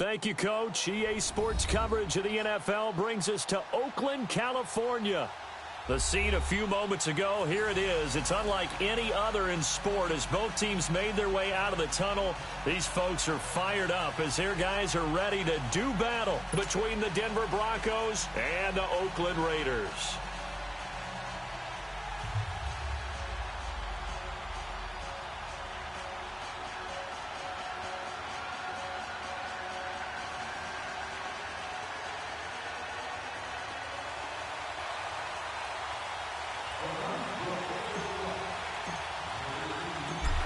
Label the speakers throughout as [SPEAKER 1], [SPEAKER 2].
[SPEAKER 1] Thank you, Coach. EA Sports coverage of the NFL brings us to Oakland, California. The scene a few moments ago, here it is. It's unlike any other in sport as both teams made their way out of the tunnel. These folks are fired up as their guys are ready to do battle between the Denver Broncos and the Oakland Raiders.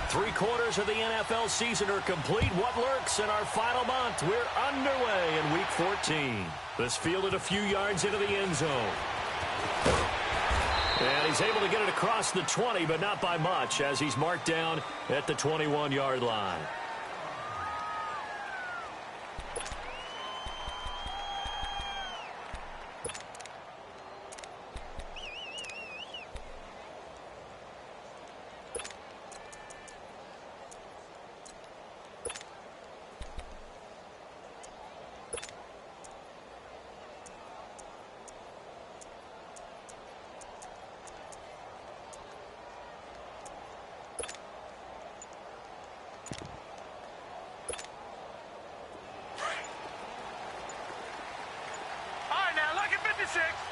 [SPEAKER 1] Three-quarters of the NFL season are complete. What lurks in our final month? We're underway in Week 14. This fielded a few yards into the end zone. And he's able to get it across the 20, but not by much, as he's marked down at the 21-yard line.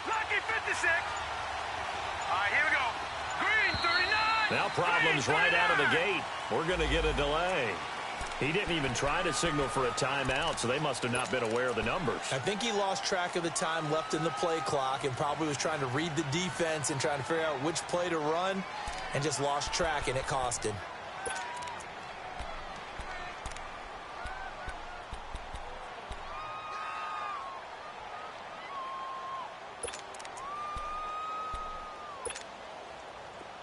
[SPEAKER 2] Lucky 56. All right, here we go. Green, 39.
[SPEAKER 1] Now problems right out of the gate. We're going to get a delay. He didn't even try to signal for a timeout, so they must have not been aware of the numbers.
[SPEAKER 3] I think he lost track of the time left in the play clock and probably was trying to read the defense and trying to figure out which play to run and just lost track, and it cost him.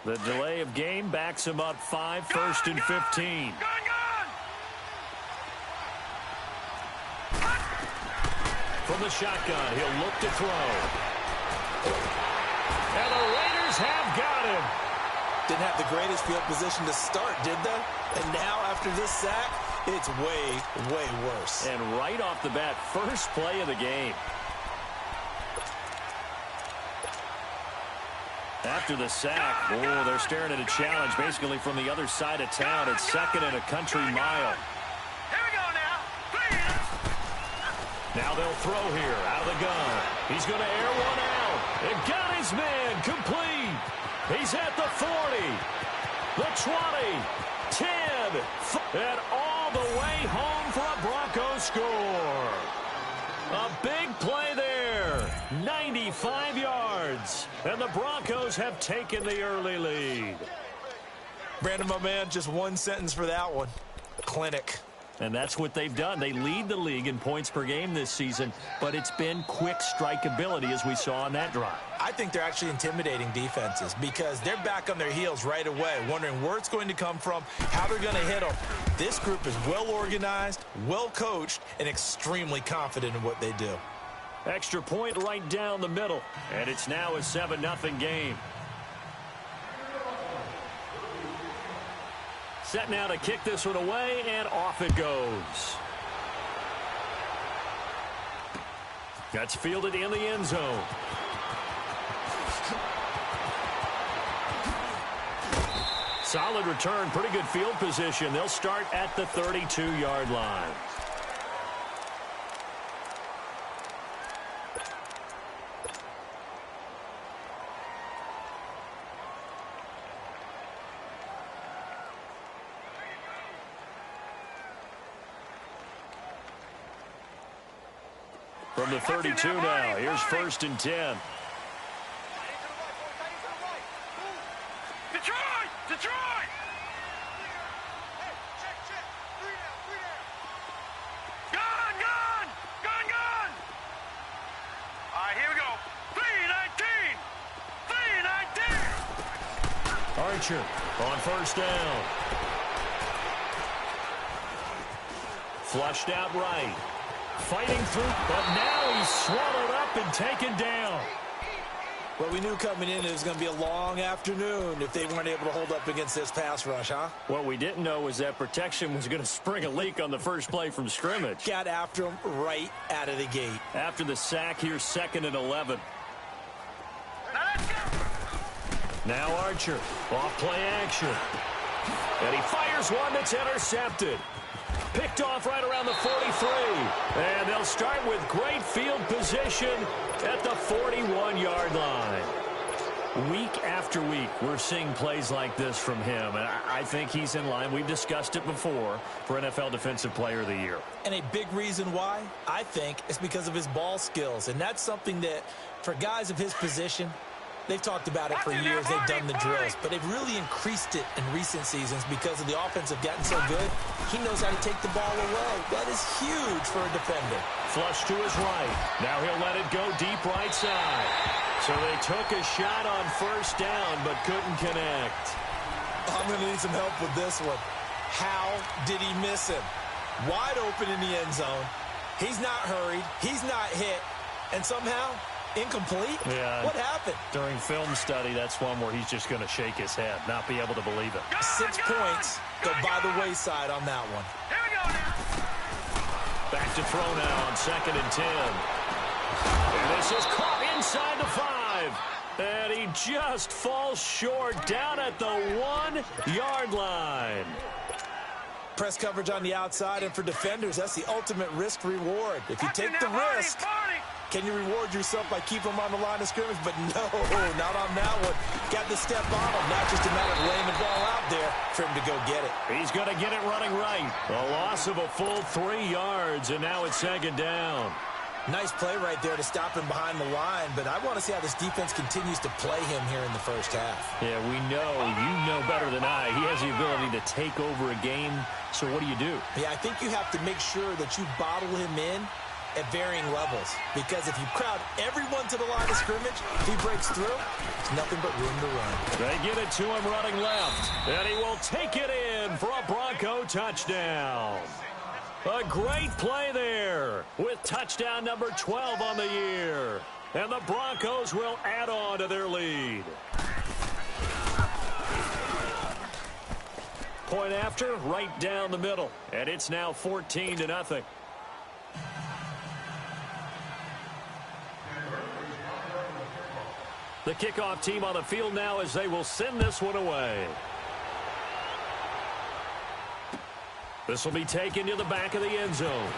[SPEAKER 1] The delay of game backs him up 5, first and 15. From the shotgun, he'll look to throw. And the Raiders have got him.
[SPEAKER 3] Didn't have the greatest field position to start, did they? And now, after this sack, it's way, way worse.
[SPEAKER 1] And right off the bat, first play of the game. After the sack, they're staring at a challenge basically from the other side of town. It's second and a country mile.
[SPEAKER 2] Here we go now. Please.
[SPEAKER 1] Now they'll throw here out of the gun. He's going to air one out. And got his man complete. He's at the 40, the 20, 10, and all the way home for a Broncos score. A big play there, 95 yards, and the Broncos have taken the early lead.
[SPEAKER 3] Brandon, my man, just one sentence for that one. Clinic.
[SPEAKER 1] And that's what they've done. They lead the league in points per game this season, but it's been quick strikeability as we saw on that drive.
[SPEAKER 3] I think they're actually intimidating defenses because they're back on their heels right away, wondering where it's going to come from, how they're going to hit them. This group is well organized, well coached, and extremely confident in what they do.
[SPEAKER 1] Extra point right down the middle, and it's now a 7-0 game. Set now to kick this one away, and off it goes. That's fielded in the end zone. Solid return, pretty good field position. They'll start at the 32-yard line. From the 32 now, here's first and 10.
[SPEAKER 2] Detroit! Gun! All right, here we go. 3-19!
[SPEAKER 1] Archer on first down. Flushed out right. Fighting through, but now he's swallowed up and taken down.
[SPEAKER 3] Well, we knew coming in it was going to be a long afternoon if they weren't able to hold up against this pass rush, huh?
[SPEAKER 1] What we didn't know was that protection was going to spring a leak on the first play from scrimmage.
[SPEAKER 3] Got after him right out of the gate.
[SPEAKER 1] After the sack, here's 2nd and 11. Now Archer, off play action. And he fires one that's intercepted. Picked off right around the 43. And they'll start with great field position at the 41-yard line. Week after week, we're seeing plays like this from him. And I think he's in line. We've discussed it before for NFL Defensive Player of the Year.
[SPEAKER 3] And a big reason why, I think, is because of his ball skills. And that's something that, for guys of his position, they've talked about it for years. They've done the drills. But they've really increased it in recent seasons because of the offense have gotten so good. He knows how to take the ball away. That is huge for a defender.
[SPEAKER 1] Flush to his right. Now he'll let it go deep right side. So they took a shot on first down but couldn't connect.
[SPEAKER 3] I'm going to need some help with this one. How did he miss him? Wide open in the end zone. He's not hurried. He's not hit. And somehow, incomplete?
[SPEAKER 1] Yeah.
[SPEAKER 3] What happened?
[SPEAKER 1] During film study, that's one where he's just going to shake his head, not be able to believe it.
[SPEAKER 3] 6 points go by the wayside on that one.
[SPEAKER 2] Here we go now.
[SPEAKER 1] Back to throw now on 2nd and 10. And this is caught inside the 5. And he just falls short down at the 1-yard line.
[SPEAKER 3] Press coverage on the outside, and for defenders, that's the ultimate risk-reward. If you take the risk, can you reward yourself by keeping them on the line of scrimmage? But no, not on that one. Got the step on him. Not just a matter of laying the ball out there for him to go get it.
[SPEAKER 1] He's going to get it running right. A loss of a full 3 yards, and now it's 2nd down.
[SPEAKER 3] Nice play right there to stop him behind the line, but I want to see how this defense continues to play him here in the first half.
[SPEAKER 1] Yeah, we know. You know better than I. He has the ability to take over a game, so what do you do?
[SPEAKER 3] Yeah, I think you have to make sure that you bottle him in at varying levels, because if you crowd everyone to the line of scrimmage, if he breaks through, it's nothing but room to run.
[SPEAKER 1] They get it to him running left, and he will take it in for a Bronco touchdown. A great play there with touchdown number 12 on the year. And the Broncos will add on to their lead. Point after, right down the middle. And it's now 14-0. The kickoff team on the field now as they will send this one away. This will be taken to the back of the end zone.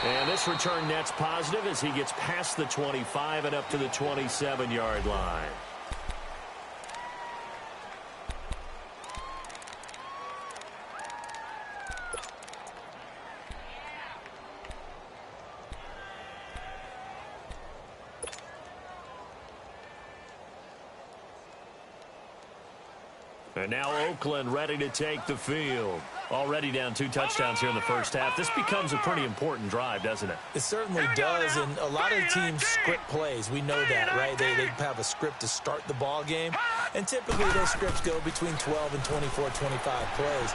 [SPEAKER 1] And this return net's positive as he gets past the 25 and up to the 27-yard line. And now Oakland ready to take the field. Already down 2 touchdowns here in the first half. This becomes a pretty important drive, doesn't it?
[SPEAKER 3] It certainly does, and a lot of teams script plays. We know that, right? They have a script to start the ball game, and typically those scripts go between 12 and 24, 25 plays.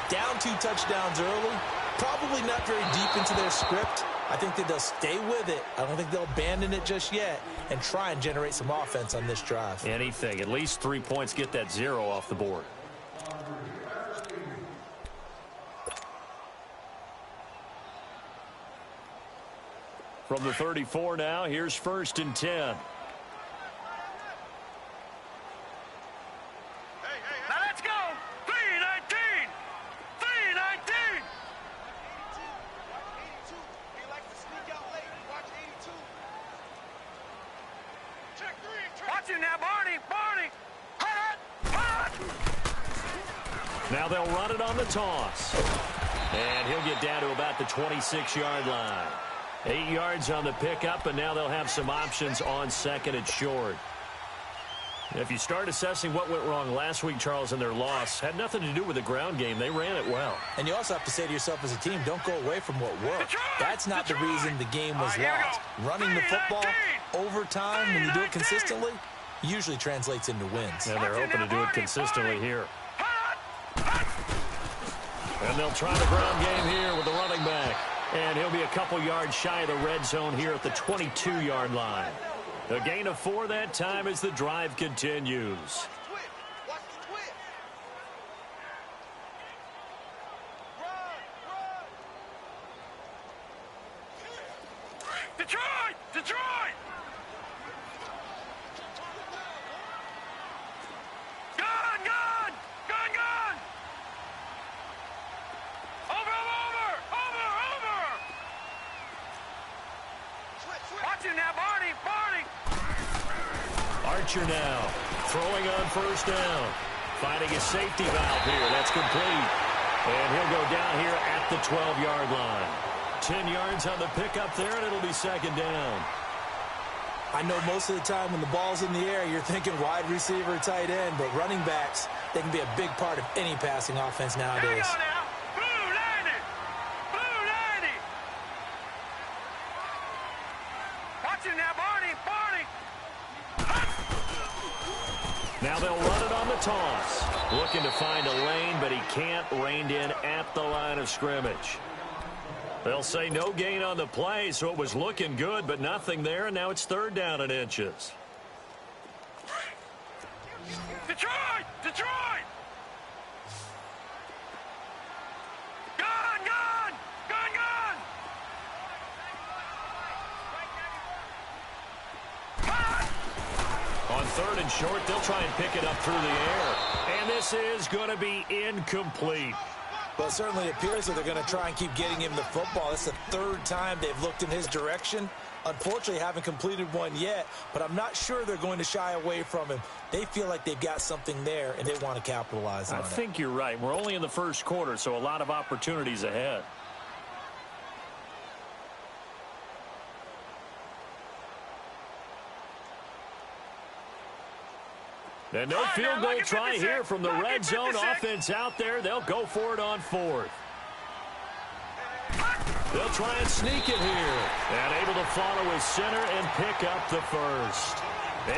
[SPEAKER 3] Down 2 touchdowns early, probably not very deep into their script. I think that they'll stay with it. I don't think they'll abandon it just yet and try and generate some offense on this drive.
[SPEAKER 1] Anything. At least 3 points, get that 0 off the board. From the 34 now, here's 1st and 10.
[SPEAKER 2] Now let's go. 3-19. 3-19. Watch him now, Barney. Barney. Hut.
[SPEAKER 1] Now they'll run it on the toss. And he'll get down to about the 26-yard line. 8 yards on the pickup, and now they'll have some options on 2nd and short. If you start assessing what went wrong last week, Charles, in their loss, had nothing to do with the ground game. They ran it well.
[SPEAKER 3] And you also have to say to yourself as a team, don't go away from what worked. That's not the reason the game was lost. Running the football over time, when you do it consistently, usually translates into wins.
[SPEAKER 1] And they're hoping to do it consistently here. And they'll try the ground game here with the running back. And he'll be a couple yards shy of the red zone here at the 22-yard line. A gain of 4 that time as the drive continues.
[SPEAKER 2] Detroit! Detroit! Gun! Gun! Gun! Gun! Over! Over! Over! Over! Watch him now, Barney! Barney!
[SPEAKER 1] Archer now throwing on first down. Finding a safety valve here. That's complete. And he'll go down here at the 12-yard line. 10 yards on the pickup there, and it'll be second down.
[SPEAKER 3] I know most of the time when the ball's in the air, you're thinking wide receiver, tight end, but running backs, they can be a big part of any passing offense nowadays.
[SPEAKER 2] Here we go now. Blue 90. Blue 90. Watch him now, Barney. Barney.
[SPEAKER 1] Now they'll run it on the toss. Looking to find a lane, but he can't. Reined in at the line of scrimmage. They'll say no gain on the play, so it was looking good, but nothing there, and now it's third down and inches.
[SPEAKER 2] Detroit! Detroit! Gun! Gun! Gun! Gun!
[SPEAKER 1] On third and short, they'll try and pick it up through the air. And this is going to be incomplete.
[SPEAKER 3] Well, it certainly appears that they're going to try and keep getting him the football. It's the third time they've looked in his direction. Unfortunately, haven't completed one yet, but I'm not sure they're going to shy away from him. They feel like they've got something there, and they want to capitalize on it.
[SPEAKER 1] I think you're right. We're only in the first quarter, so a lot of opportunities ahead. And no field goal try here from the red zone. Offense out there. They'll go for it on fourth. They'll try and sneak it here. And able to follow his center and pick up the first.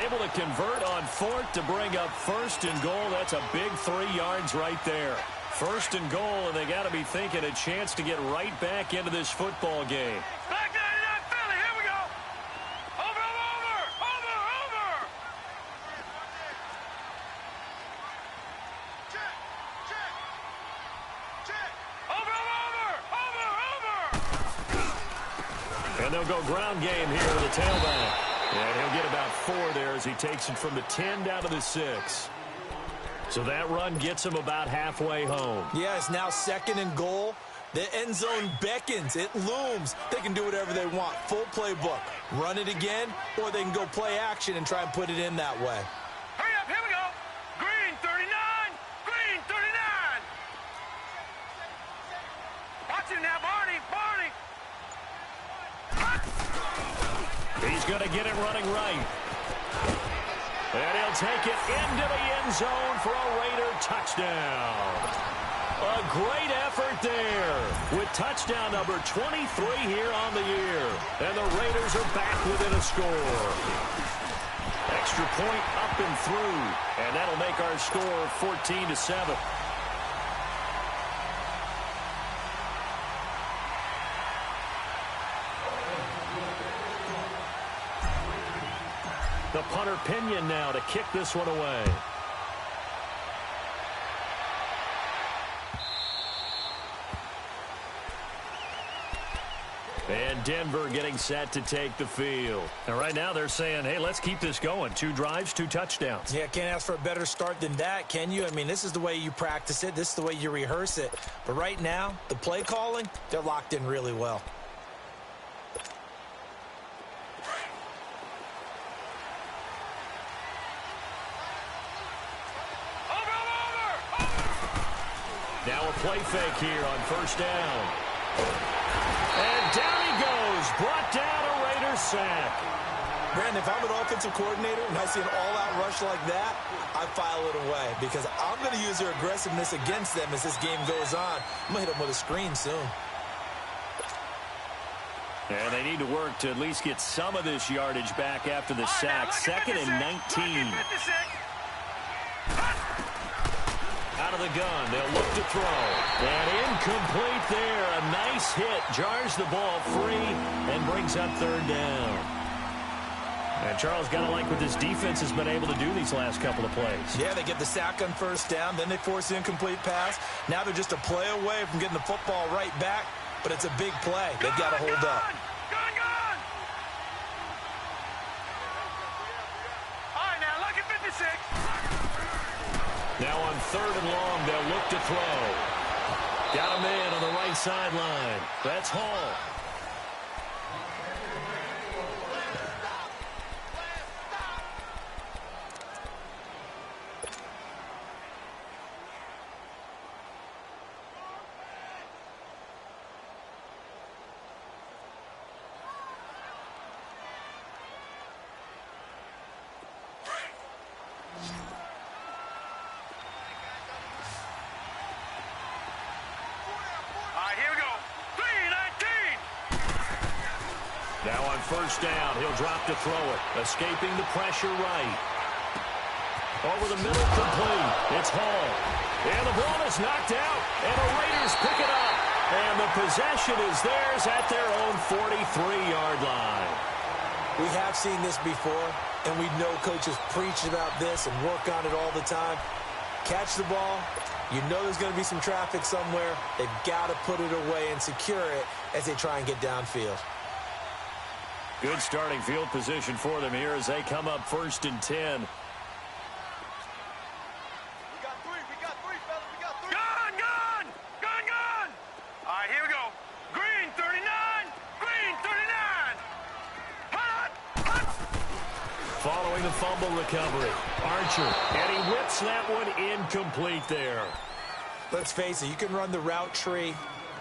[SPEAKER 1] Able to convert on fourth to bring up first and goal. That's a big 3 yards right there. First and goal, and they got to be thinking a chance to get right back into this football game.
[SPEAKER 2] Back 99 Philly, here we go. Over, over, over, over. Check, check, check. Over, over, over, over.
[SPEAKER 1] And they'll go ground game here with the tailback. And he'll get about 4 there as he takes it from the 10 down to the 6. So that run gets him about halfway home.
[SPEAKER 3] Yeah, it's now second and goal. The end zone beckons. It looms. They can do whatever they want. Full playbook. Run it again, or they can go play action and try and put it in that way.
[SPEAKER 2] Hurry up, here we go. Green 39, green 39. Watch him now, Barney, Barney.
[SPEAKER 1] He's going to get it running right. And he'll take it into the end zone for a Raider touchdown. A great effort there with touchdown number 23 here on the year. And the Raiders are back within a score. Extra point up and through. And that'll make our score 14-7. The punter Pinion now to kick this one away. And Denver getting set to take the field. And right now they're saying, hey, let's keep this going. 2 drives, 2 touchdowns.
[SPEAKER 3] Yeah, can't ask for a better start than that, can you? I mean, this is the way you practice it. This is the way you rehearse it. But right now, the play calling, they're locked in really well.
[SPEAKER 1] Now a play fake here on first down. And down he goes. Brought down a Raiders sack.
[SPEAKER 3] Brandon, if I'm an offensive coordinator and I see an all-out rush like that, I file it away because I'm going to use their aggressiveness against them as this game goes on. I'm going to hit them with a screen soon.
[SPEAKER 1] And they need to work to at least get some of this yardage back after the sack. Second and 19. Out out of the gun. They'll look to throw. And incomplete there. A nice hit. Jars the ball free and brings up third down. And Charles, got to like what this defense has been able to do these last couple of plays.
[SPEAKER 3] Yeah, they get the sack on first down, then they force the incomplete pass. Now they're just a play away from getting the football right back, but it's a big play. They've got to hold up.
[SPEAKER 2] Gun! All right, now, lucky 56.
[SPEAKER 1] Now on third and long, they'll look to throw. Got a man on the right sideline. That's Hall. Now on first down, he'll drop to throw it. Escaping the pressure right. Over the middle, complete. It's Hall. And the ball is knocked out. And the Raiders pick it up. And the possession is theirs at their own 43-yard line.
[SPEAKER 3] We have seen this before, and we know coaches preach about this and work on it all the time. Catch the ball. You know there's going to be some traffic somewhere. They've got to put it away and secure it as they try and get downfield.
[SPEAKER 1] Good starting field position for them here as they come up first and 10.
[SPEAKER 2] We got three, fellas, we got three. Gun! All right, here we go. Green, 39. Hut!
[SPEAKER 1] Following the fumble recovery, Archer, and he whips that one incomplete there.
[SPEAKER 3] Let's face it, you can run the route tree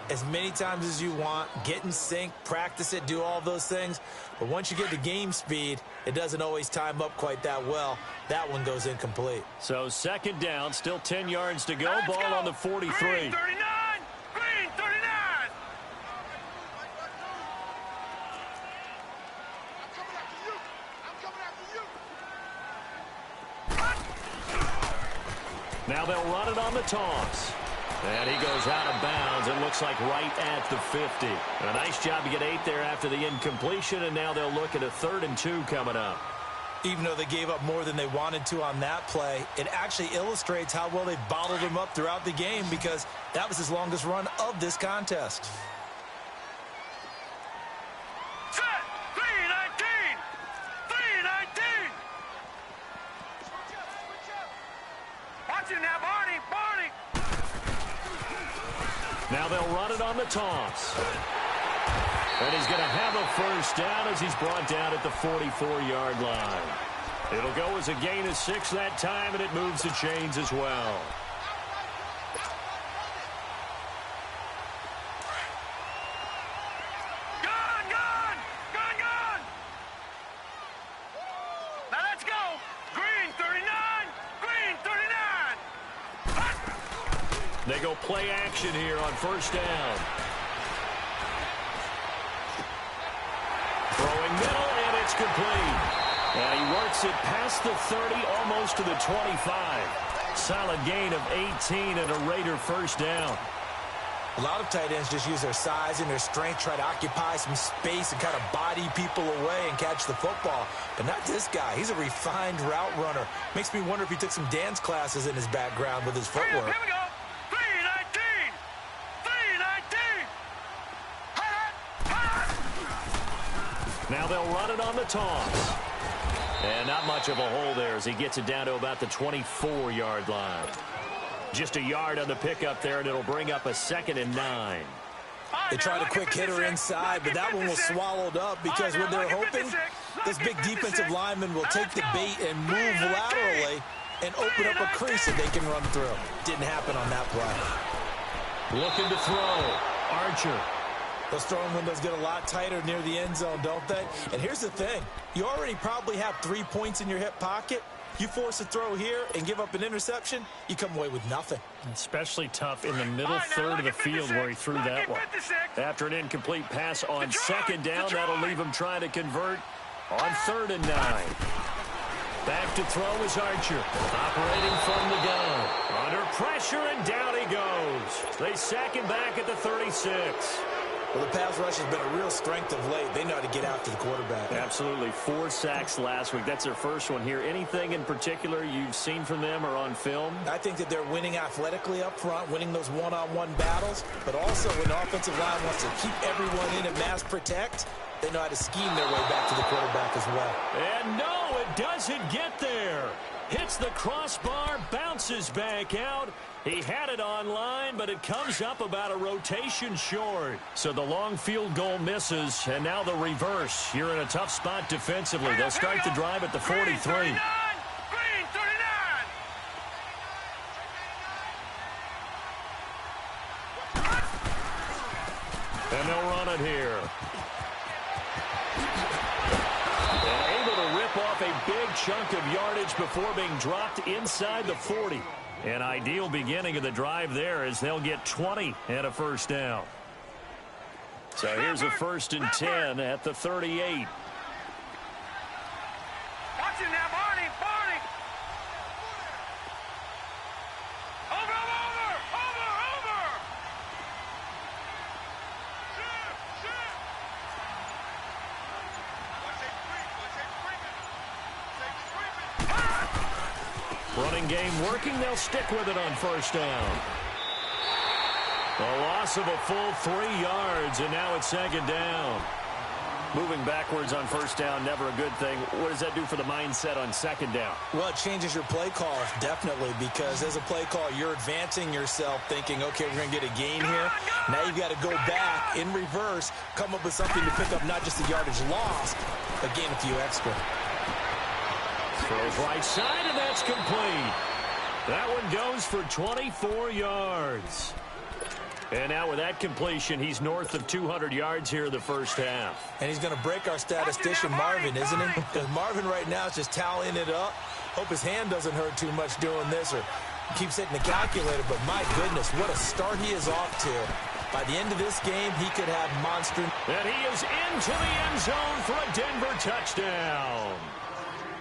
[SPEAKER 3] as many times as you want, get in sync, practice it, do all those things. But once you get to game speed, it doesn't always time up quite that well. That one goes incomplete.
[SPEAKER 1] So second down, still 10 yards to go. Ball on the 43.
[SPEAKER 2] Green, 39.
[SPEAKER 1] Now they'll run it on the toss. And he goes out of bounds. It looks like right at the 50. A nice job to get 8 there after the incompletion, and now they'll look at a 3rd and 2 coming up.
[SPEAKER 3] Even though they gave up more than they wanted to on that play, it actually illustrates how well they've bottled him up throughout the game because that was his longest run of this contest.
[SPEAKER 2] Set! 319! Watch it now, Barney!
[SPEAKER 1] Now they'll run it on the toss. And he's going to have a first down as he's brought down at the 44-yard line. It'll go as a gain of 6 that time, and it moves the chains as well.
[SPEAKER 2] Gun! Now let's go! Green, 39!
[SPEAKER 1] They go play action here on first down. Throwing middle, and it's complete. And he works it past the 30, almost to the 25. Solid gain of 18 and a Raider first down.
[SPEAKER 3] A lot of tight ends just use their size and their strength, try to occupy some space and kind of body people away and catch the football. But not this guy. He's a refined route runner. Makes me wonder if he took some dance classes in his background with his footwork.
[SPEAKER 2] Here we go! 319!
[SPEAKER 1] Now they'll run it on the toss. And not much of a hole there as he gets it down to about the 24-yard line. Just a yard on the pickup there, and it'll bring up a 2nd and 9.
[SPEAKER 3] They tried a quick hitter inside, but that one was swallowed up because what they're hoping, this big defensive lineman will take the bait and move laterally and open up a crease that they can run through. Didn't happen on that play.
[SPEAKER 1] Looking to throw. Archer.
[SPEAKER 3] Those throwing windows get a lot tighter near the end zone, don't they? And here's the thing. You already probably have 3 points in your hip pocket. You force a throw here and give up an interception, you come away with nothing.
[SPEAKER 1] Especially tough in the middle third of the field where he threw that one. After an incomplete pass on second down, that'll leave him trying to convert on 3rd and 9. Back to throw is Archer. Operating from the gun. Under pressure, and down he goes. They sack him back at the 36.
[SPEAKER 3] Well, the pass rush has been a real strength of late. They know how to get after the quarterback.
[SPEAKER 1] Absolutely. 4 sacks last week. That's their first one here. Anything in particular you've seen from them or on film?
[SPEAKER 3] I think that they're winning athletically up front, winning those one-on-one battles, but also when the offensive line wants to keep everyone in and mass protect, they know how to scheme their way back to the quarterback as well.
[SPEAKER 1] And no, it doesn't get there. Hits the crossbar, bounces back out. He had it on line, but it comes up about a rotation short. So the long field goal misses, and now the reverse. You're in a tough spot defensively. They'll start the drive at the 43.
[SPEAKER 2] Green 39!
[SPEAKER 1] And they'll run it here. And able to rip off a big chunk of yardage before being dropped inside the 40. An ideal beginning of the drive there as they'll get 20 and a first down. So here's a 1st and 10 at the 38.
[SPEAKER 2] Watch it now, Barney! Barney! Over!
[SPEAKER 1] Running game working. They'll stick with it on first down. A loss of a full 3 yards, and now it's 2nd down. Moving backwards on first down, never a good thing. What does that do for the mindset on 2nd down?
[SPEAKER 3] Well, it changes your play call, definitely, because as a play call, you're advancing yourself thinking, okay, we're going to get a gain here. Now you've got to go back in reverse, come up with something to pick up not just the yardage lost, but gain a few extra.
[SPEAKER 1] Throws right side, and that's complete. That one goes for 24 yards. And now with that completion, he's north of 200 yards here in the first half.
[SPEAKER 3] And he's going to break our statistician, Marvin, isn't he? Because Marvin right now is just tallying it up. Hope his hand doesn't hurt too much doing this or keeps hitting the calculator. But my goodness, what a start he is off to. By the end of this game, he could have monster.
[SPEAKER 1] And he is into the end zone for a Denver touchdown.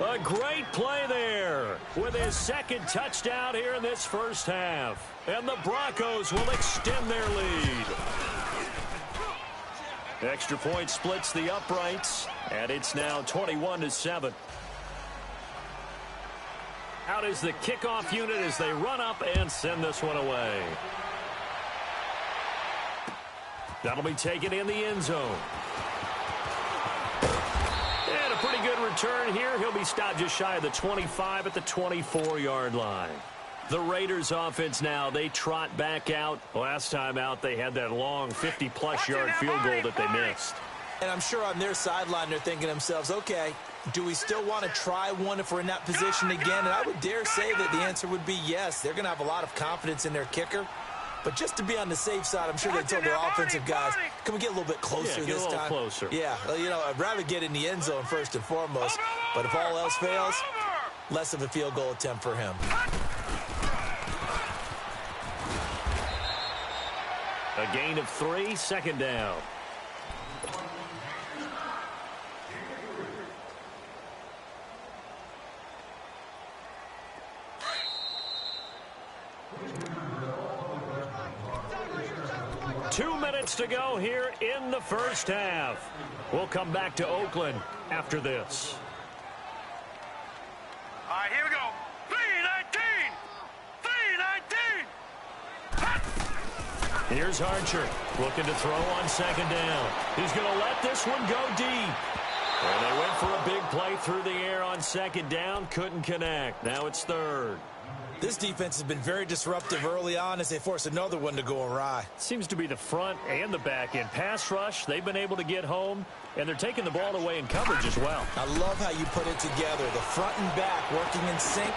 [SPEAKER 1] A great play there with his 2nd touchdown here in this first half. And the Broncos will extend their lead. Extra point splits the uprights, and it's now 21-7. Out is the kickoff unit as they run up and send this one away. That'll be taken in the end zone. And a pretty good return here. He'll be stopped just shy of the 25 at the 24-yard line. The Raiders offense now, they trot back out. Last time out, they had that long 50-plus yard field goal that they missed.
[SPEAKER 3] And I'm sure on their sideline, they're thinking to themselves, okay, do we still want to try one if we're in that position again? And I would dare say that the answer would be yes. They're going to have a lot of confidence in their kicker. But just to be on the safe side, I'm sure they told their offensive guys, can we get a little bit closer this time?
[SPEAKER 1] Closer.
[SPEAKER 3] Yeah, well, you know, I'd rather get in the end zone first and foremost. But if all else fails, less of a field goal attempt for him.
[SPEAKER 1] A gain of 3, 2nd down. Two minutes to go here in the first half. We'll come back to Oakland after this.
[SPEAKER 2] All right, here we go. 3-19! 3-19!
[SPEAKER 1] Here's Archer looking to throw on 2nd down. He's going to let this one go deep. And they went for a big play through the air on 2nd down. Couldn't connect. Now it's 3rd.
[SPEAKER 3] This defense has been very disruptive early on as they force another one to go awry.
[SPEAKER 1] Seems to be the front and the back end. Pass rush, they've been able to get home, and they're taking the ball away in coverage as well.
[SPEAKER 3] I love how you put it together. The front and back working in sync,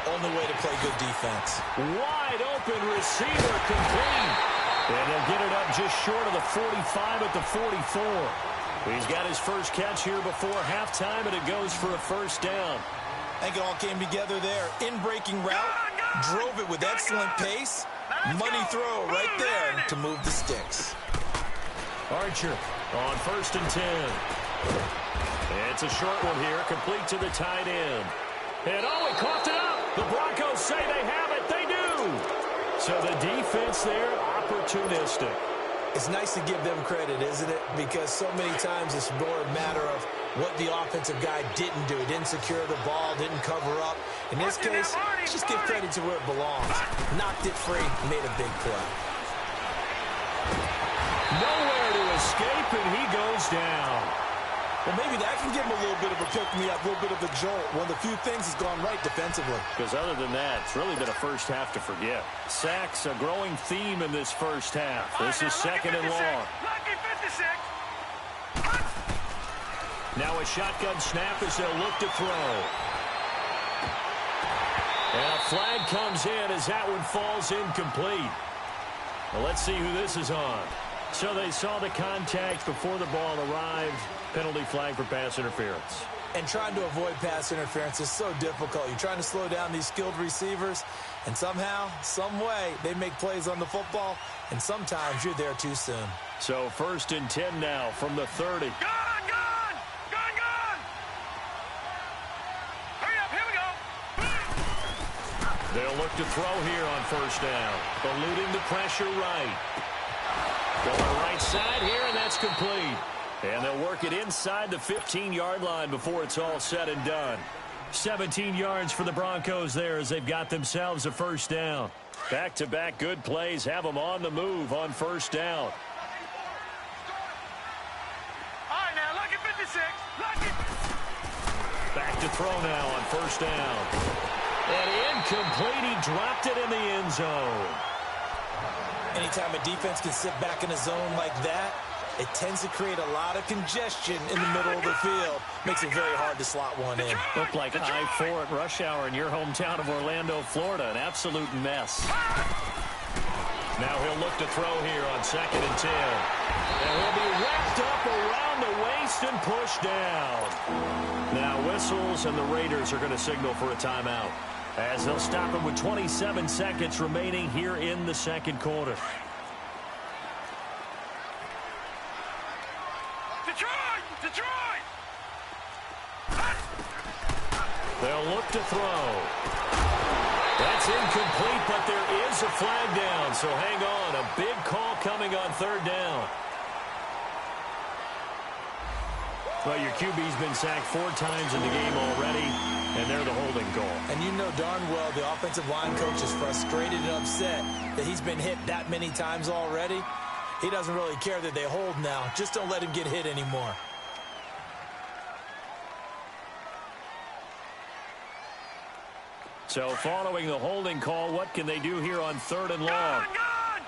[SPEAKER 3] only way to play good defense.
[SPEAKER 1] Wide open receiver complete. And they'll get it up just short of the 45 at the 44. He's got his first catch here before halftime, and it goes for a first down.
[SPEAKER 3] I think it all came together there. In-breaking route, drove it with excellent pace. Money throw right there to move the sticks.
[SPEAKER 1] Archer on 1st and 10. It's a short one here, complete to the tight end. And oh, he coughed it up. The Broncos say they have it. They do. So the defense there, opportunistic.
[SPEAKER 3] It's nice to give them credit, isn't it? Because so many times it's more a matter of what the offensive guy didn't do. He didn't secure the ball, didn't cover up. In this case, just give credit to where it belongs. Knocked it free, made a big play.
[SPEAKER 1] Nowhere to escape, and he goes down.
[SPEAKER 3] Well, maybe that can give him a little bit of a pick-me-up, a little bit of a jolt. One of the few things has gone right defensively.
[SPEAKER 1] Because other than that, it's really been a first half to forget. Sacks, a growing theme in this first half. This is second and long.
[SPEAKER 2] Lucky 56.
[SPEAKER 1] Now a shotgun snap as they'll look to throw. And a flag comes in as that one falls incomplete. Well, let's see who this is on. So they saw the contact before the ball arrived. Penalty flag for pass interference.
[SPEAKER 3] And trying to avoid pass interference is so difficult. You're trying to slow down these skilled receivers, and somehow, some way, they make plays on the football, and sometimes you're there too soon.
[SPEAKER 1] So 1st and 10 now from the 30.
[SPEAKER 2] Gone! Hurry up, here we go.
[SPEAKER 1] They'll look to throw here on 1st down. Eluding the pressure right. Going right side here, and that's complete. And they'll work it inside the 15-yard line before it's all said and done. 17 yards for the Broncos there as they've got themselves a 1st down. Back-to-back good plays have them on the move on 1st down.
[SPEAKER 2] All right, now, lucky 56. Lucky.
[SPEAKER 1] Back to throw now on 1st down. And incomplete. He dropped it in the end zone.
[SPEAKER 3] Anytime a defense can sit back in a zone like that, it tends to create a lot of congestion in the middle of the field. Makes it very hard to slot one in.
[SPEAKER 1] Looked like I-4 at rush hour in your hometown of Orlando, Florida. An absolute mess. Now he'll look to throw here on 2nd and 10. And he'll be wrapped up around the waist and pushed down. Now whistles, and the Raiders are going to signal for a timeout, as they'll stop him with 27 seconds remaining here in the 2nd quarter.
[SPEAKER 2] Detroit!
[SPEAKER 1] They'll look to throw. That's incomplete, but there is a flag down, so hang on. A big call coming on 3rd down. Well, your QB's been sacked 4 times in the game already, and they're the holding call.
[SPEAKER 3] And you know darn well the offensive line coach is frustrated and upset that he's been hit that many times already. He doesn't really care that they hold now. Just don't let him get hit anymore.
[SPEAKER 1] So following the holding call, what can they do here on 3rd and long?
[SPEAKER 2] Gone!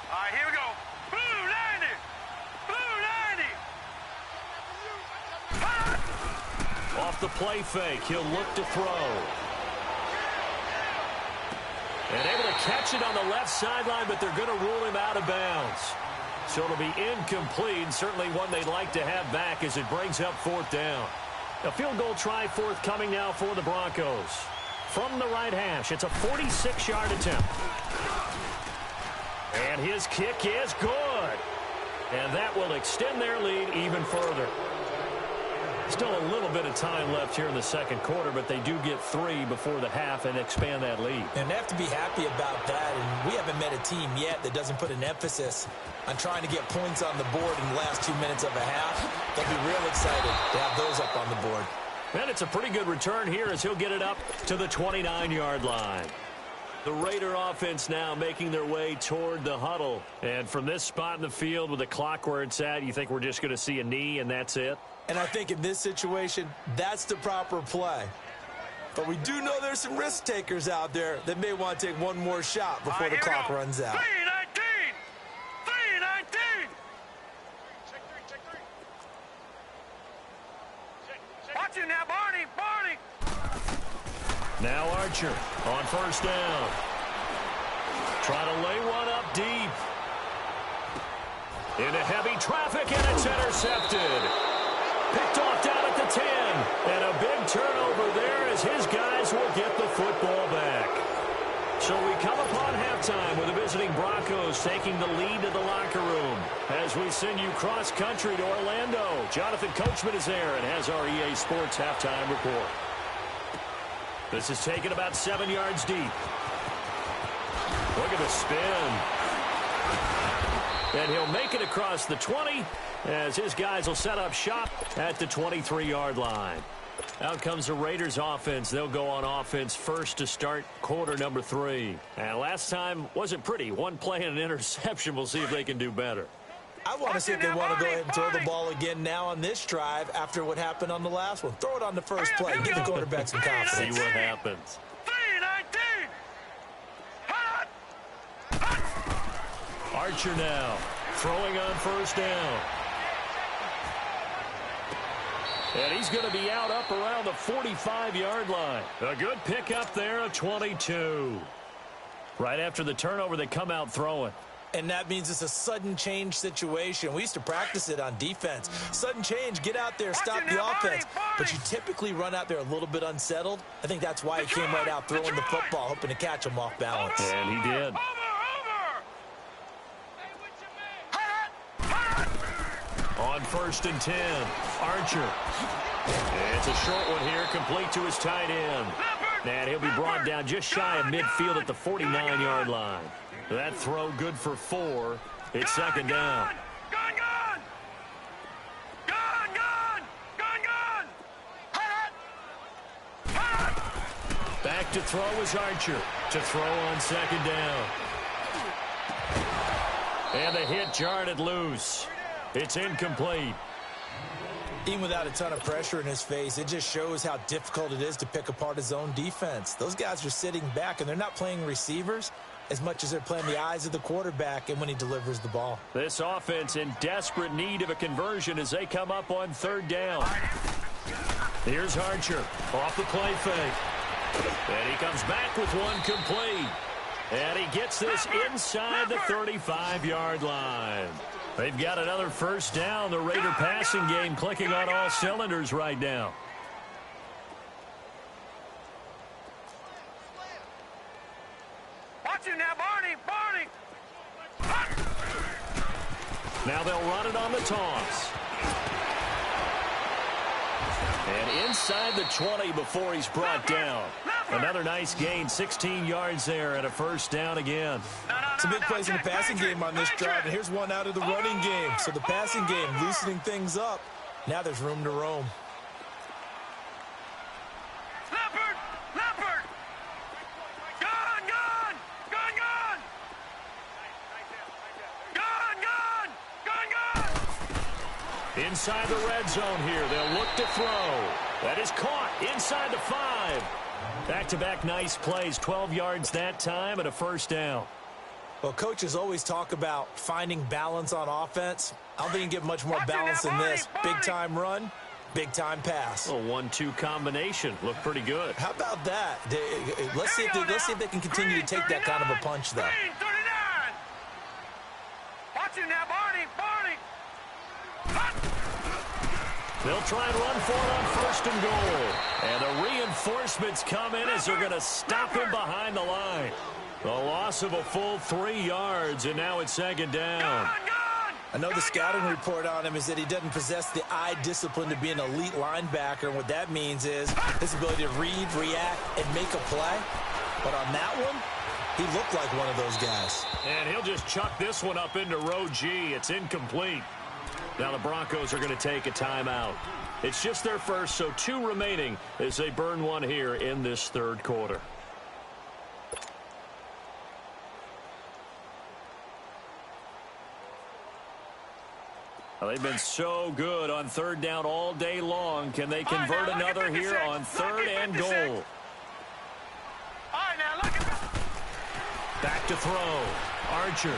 [SPEAKER 2] All right, here we go. Blue 90!
[SPEAKER 1] Off the play fake, he'll look to throw. And able to catch it on the left sideline, but they're going to rule him out of bounds. So it'll be incomplete, certainly one they'd like to have back as it brings up 4th down. A field goal try forthcoming now for the Broncos. From the right hash, it's a 46-yard attempt. And his kick is good. And that will extend their lead even further. Still a little bit of time left here in the 2nd quarter, but they do get 3 before the half and expand that lead.
[SPEAKER 3] And they have to be happy about that, and we haven't met a team yet that doesn't put an emphasis on trying to get points on the board in the last 2 minutes of a half. They'll be real excited to have those up on the board.
[SPEAKER 1] And it's a pretty good return here as he'll get it up to the 29-yard line. The Raider offense now making their way toward the huddle. And from this spot in the field with the clock where it's at, you think we're just going to see a knee and that's it?
[SPEAKER 3] And I think in this situation, that's the proper play. But we do know there's some risk takers out there that may want to take one more shot before the clock runs out.
[SPEAKER 2] 3-19! Watch it now, Barney!
[SPEAKER 1] Now Archer on 1st down. Try to lay one up deep. Into heavy traffic, and it's intercepted. Picked off down at the 10. And a big turnover there as his guys will get the football back. So we come upon halftime with the visiting Broncos taking the lead to the locker room. As we send you cross-country to Orlando, Jonathan Coachman is there and has our EA Sports halftime report. This is taken about 7 yards deep. Look at the spin. And he'll make it across the 20 as his guys will set up shop at the 23-yard line. Out comes the Raiders offense. They'll go on offense first to start quarter number 3. And last time wasn't pretty. One play and an interception. We'll see if they can do better.
[SPEAKER 3] I want to see if they want to go ahead and throw the ball again now on this drive after what happened on the last one. Throw it on the first play. Give the quarterback some confidence.
[SPEAKER 1] See what happens.
[SPEAKER 2] 3-19.
[SPEAKER 1] Archer now throwing on first down. And he's going to be out up around the 45-yard line. A good pickup there, a 22. Right after the turnover, they come out throwing.
[SPEAKER 3] And that means it's a sudden change situation. We used to practice it on defense. Sudden change, get out there, stop the offense. But you typically run out there a little bit unsettled. I think that's why he came right out throwing the football, hoping to catch him off balance.
[SPEAKER 1] And he did. On 1st and 10, Archer. It's a short one here, complete to his tight end. And he'll be brought down just shy of midfield at the 49-yard line. That throw good for 4. It's second down. Back to throw is Archer. To throw on second down. And the hit jarred it loose. It's incomplete.
[SPEAKER 3] Even without a ton of pressure in his face, it just shows how difficult it is to pick apart his own defense. Those guys are sitting back, and they're not playing receivers as much as they're playing the eyes of the quarterback and when he delivers the ball.
[SPEAKER 1] This offense in desperate need of a conversion as they come up on 3rd down. Here's Archer off the play fake. And he comes back with one complete. And he gets this inside the 35-yard line. They've got another first down. The Raider passing game clicking on all cylinders right now.
[SPEAKER 2] Watch it now, Barney.
[SPEAKER 1] Now they'll run it on the toss. And inside the 20 before he's brought down. Another nice gain, 16 yards there and a first down again.
[SPEAKER 3] Some big plays in the passing game on this drive, and here's one out of the running game. So the passing game loosening things up. Now there's room to roam.
[SPEAKER 2] Leopard! Gun!
[SPEAKER 1] Inside the red zone here, they'll look to throw. That is caught inside the 5. Back-to-back nice plays, 12 yards that time and a first down.
[SPEAKER 3] Well, coaches always talk about finding balance on offense. I don't think you can get much more balance than this. Big-time run, big-time pass.
[SPEAKER 1] A 1-2 combination. Looked pretty good.
[SPEAKER 3] How about that? Let's see if they can continue to take that kind of a punch, though.
[SPEAKER 2] 39. Watch it now, Barney.
[SPEAKER 1] They'll try and run for it on 1st and goal. And the reinforcements come in as they're going to stop him behind the line. The loss of a full 3 yards, and now it's 2nd down.
[SPEAKER 3] I know the scouting report on him is that he doesn't possess the eye discipline to be an elite linebacker. And what that means is his ability to read, react, and make a play. But on that one, he looked like one of those guys.
[SPEAKER 1] And he'll just chuck this one up into row G. It's incomplete. Now the Broncos are going to take a timeout. It's just their first, so 2 remaining as they burn one here in this 3rd quarter. Well, they've been so good on 3rd down all day long. Can they convert another here on 3rd and goal?
[SPEAKER 2] All right, now look at that.
[SPEAKER 1] Back to throw. Archer.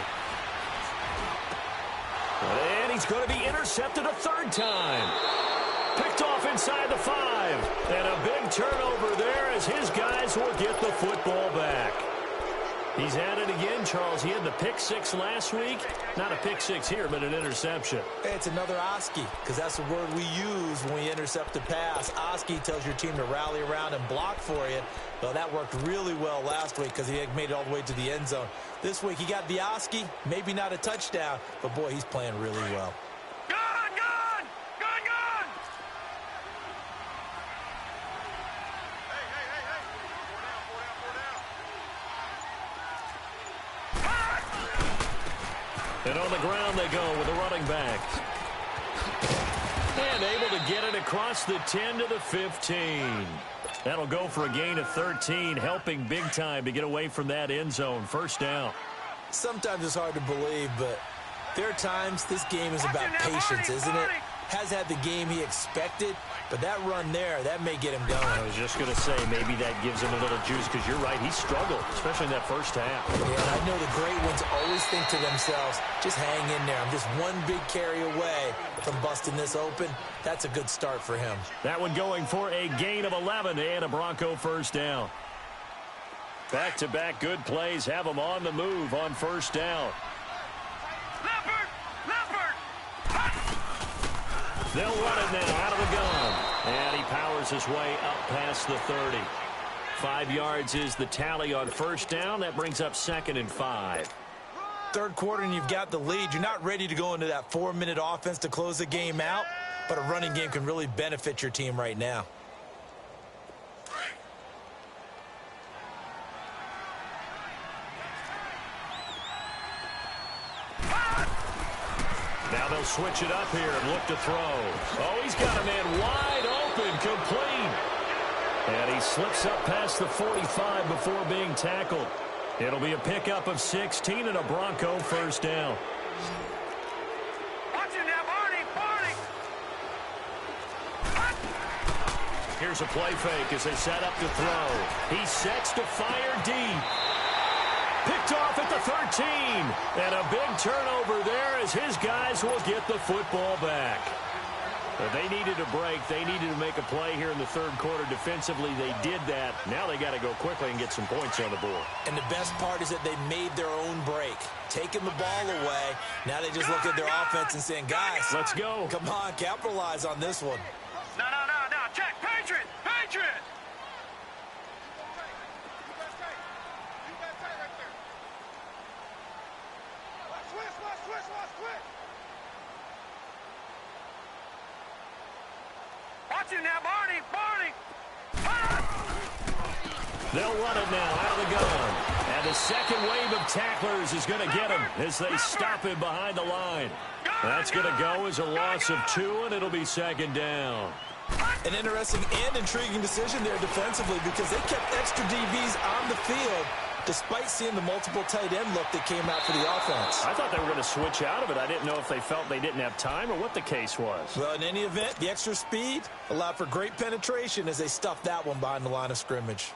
[SPEAKER 1] And he's going to be intercepted a 3rd time. Picked off inside the 5. And a big turnover there as his guys will get the football back. He's at it again, Charles. He had the pick 6 last week. Not a pick 6 here, but an interception.
[SPEAKER 3] Hey, it's another Oski, because that's the word we use when we intercept a pass. Oski tells your team to rally around and block for you. Well, that worked really well last week because he had made it all the way to the end zone. This week, he got the Oski, maybe not a touchdown, but, boy, he's playing really well.
[SPEAKER 1] And on the ground they go with a running back. And able to get it across the 10 to the 15. That'll go for a gain of 13, helping big time to get away from that end zone. First down.
[SPEAKER 3] Sometimes it's hard to believe, but there are times this game is about patience, isn't it? Has had the game he expected, but that run there, that may get him going.
[SPEAKER 1] I was just going to say, maybe that gives him a little juice, because you're right, he struggled, especially in that first half.
[SPEAKER 3] Yeah, I know the great ones always think to themselves, just hang in there. I'm just one big carry away from busting this open. That's a good start for him.
[SPEAKER 1] That one going for a gain of 11 and a Bronco first down. Back-to-back good plays have them on the move on first down. They'll run it now out of the gun. And he powers his way up past the 30. 5 yards is the tally on first down. That brings up 2nd and 5.
[SPEAKER 3] Third quarter and you've got the lead. You're not ready to go into that 4-minute offense to close the game out, but a running game can really benefit your team right now.
[SPEAKER 1] Now they'll switch it up here and look to throw. Oh, he's got a man wide open, complete. And he slips up past the 45 before being tackled. It'll be a pickup of 16 and a Bronco first down.
[SPEAKER 2] Watch it now, Barney!
[SPEAKER 1] Here's a play fake as they set up to throw. He sets to fire deep. Picked off at the 13. And a big turnover there as his guys will get the football back. But they needed a break. They needed to make a play here in the third quarter defensively. They did that. Now they got to go quickly and get some points on the board.
[SPEAKER 3] And the best part is that they made their own break. Taking the ball away. Now they just look at their offense and saying, guys,
[SPEAKER 1] let's go.
[SPEAKER 3] Come on, capitalize on this one.
[SPEAKER 2] No. Check. Patriot! Watch it now, Barney!
[SPEAKER 1] They'll run it now out of the gun. And the second wave of tacklers is going to get him as they stop him behind the line. That's going to go as a loss of 2, and it'll be 2nd down.
[SPEAKER 3] An interesting and intriguing decision there defensively because they kept extra DBs on the field despite seeing the multiple tight end look that came out for the offense.
[SPEAKER 1] I thought they were going to switch out of it. I didn't know if they felt they didn't have time or what the case was.
[SPEAKER 3] Well, in any event, the extra speed allowed for great penetration as they stuffed that one behind the line of scrimmage.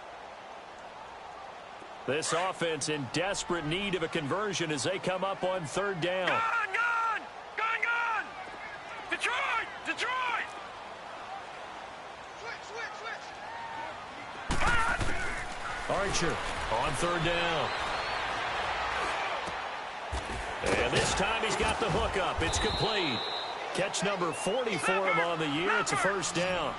[SPEAKER 1] This offense in desperate need of a conversion as they come up on 3rd down.
[SPEAKER 2] Gun! Detroit!
[SPEAKER 1] Archer on 3rd down. And this time he's got the hook up. It's complete. Catch number 40 for him on the year. It's a first down.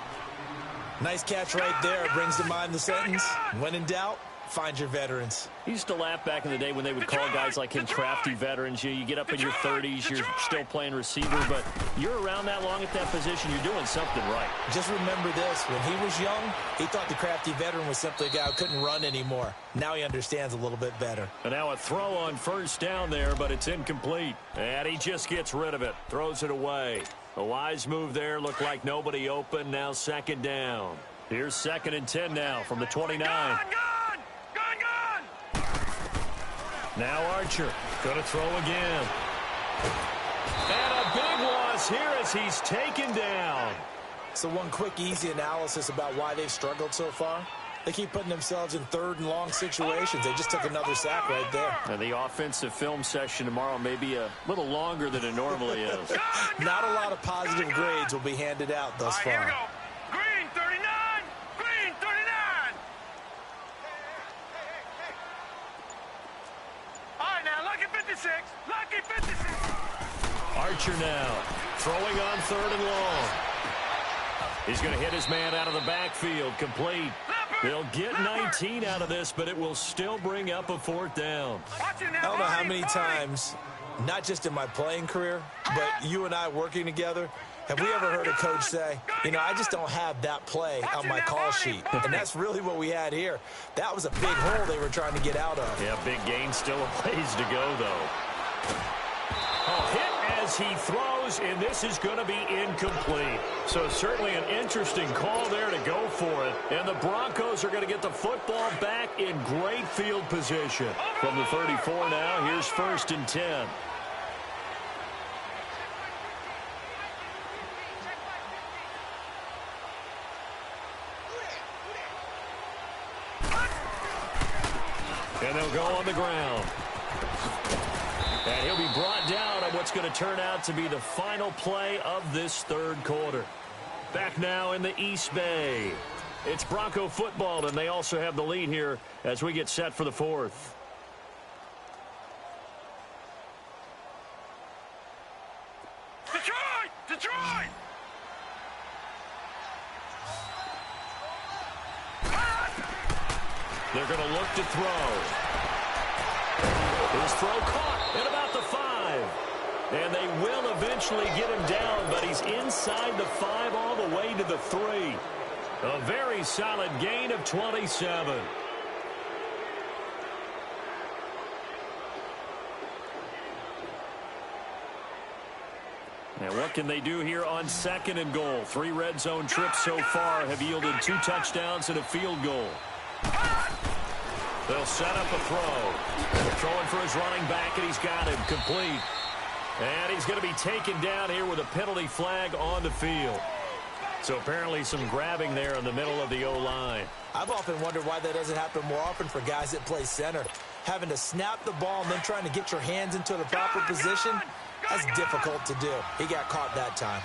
[SPEAKER 3] Nice catch right there. Brings to mind the sentence, when in doubt, find your veterans.
[SPEAKER 1] He used to laugh back in the day when they would call guys like him crafty veterans. You get up in your 30s, you're still playing receiver, but you're around that long at that position, you're doing something right.
[SPEAKER 3] Just remember this, when he was young, he thought the crafty veteran was simply a guy who couldn't run anymore. Now he understands a little bit better.
[SPEAKER 1] And now a throw on first down there, but it's incomplete. And he just gets rid of it, throws it away. A wise move there, looked like nobody open, now 2nd down. Here's 2nd and 10 now from the 29.
[SPEAKER 2] Gun!
[SPEAKER 1] Now Archer going to throw again. And a big loss here as he's taken down.
[SPEAKER 3] So one quick, easy analysis about why they've struggled so far. They keep putting themselves in 3rd and long situations. They just took another sack right there.
[SPEAKER 1] And the offensive film session tomorrow may be a little longer than it normally is.
[SPEAKER 3] Not a lot of positive grades will be handed out thus far.
[SPEAKER 2] Here we go. Green 39! Green 39! All right, now, lucky 56. Lucky 56.
[SPEAKER 1] Archer now throwing on 3rd and long. He's going to hit his man out of the backfield, complete. They'll get 19 out of this, but it will still bring up a 4th down.
[SPEAKER 3] I don't know how many times, not just in my playing career, but you and I working together, have we ever heard a coach say, you know, I just don't have that play on my call sheet. And that's really what we had here. That was a big hole they were trying to get out of.
[SPEAKER 1] Yeah, big gain, still a ways to go, though. as he throws, and this is going to be incomplete. So certainly an interesting call there to go for it. And the Broncos are going to get the football back in great field position. From the 34 now, here's 1st and 10. And they'll go on the ground. And he'll be brought down on what's going to turn out to be the final play of this 3rd quarter. Back now in the East Bay. It's Bronco football, and they also have the lead here as we get set for the 4th.
[SPEAKER 2] Detroit! Detroit!
[SPEAKER 1] They're going to look to throw. His throw caught at about the 5. And they will eventually get him down, but he's inside the 5 all the way to the 3. A very solid gain of 27. And what can they do here on 2nd and goal? 3 red zone trips so far have yielded 2 touchdowns and a field goal. They'll set up a throw. They're throwing for his running back, and he's got him complete. And he's going to be taken down here with a penalty flag on the field. So apparently some grabbing there in the middle of the O-line.
[SPEAKER 3] I've often wondered why that doesn't happen more often for guys that play center. Having to snap the ball and then trying to get your hands into the proper position, that's difficult to do. He got caught that time.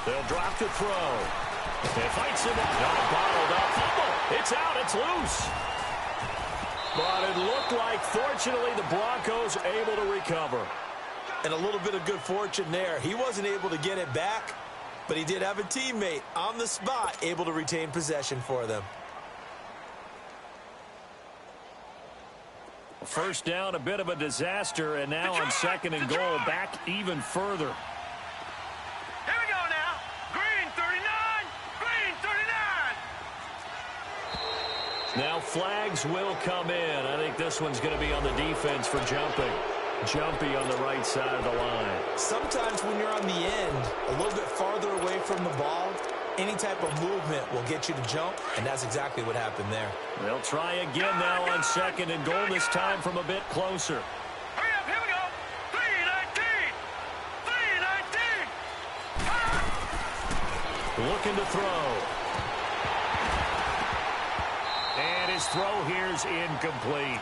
[SPEAKER 1] They'll drop the throw. It fights him out. Not bottled up. Fumble. It's out. It's loose. But it looked like, fortunately, the Broncos able to recover.
[SPEAKER 3] And a little bit of good fortune there. He wasn't able to get it back, but he did have a teammate on the spot able to retain possession for them.
[SPEAKER 1] First down, a bit of a disaster, and now on 2nd and goal, back even further.
[SPEAKER 2] Here we go now. Green 39. Green 39.
[SPEAKER 1] Now flags will come in. I think this one's going to be on the defense for jumping. Jumpy on the right side of the line.
[SPEAKER 3] Sometimes when you're on the end, a little bit farther away from the ball, any type of movement will get you to jump, and that's exactly what happened there.
[SPEAKER 1] They'll try again now on 2nd and goal, this time from a bit closer.
[SPEAKER 2] Hurry up, here we go. 319. 319.
[SPEAKER 1] Looking to throw. And his throw here's incomplete.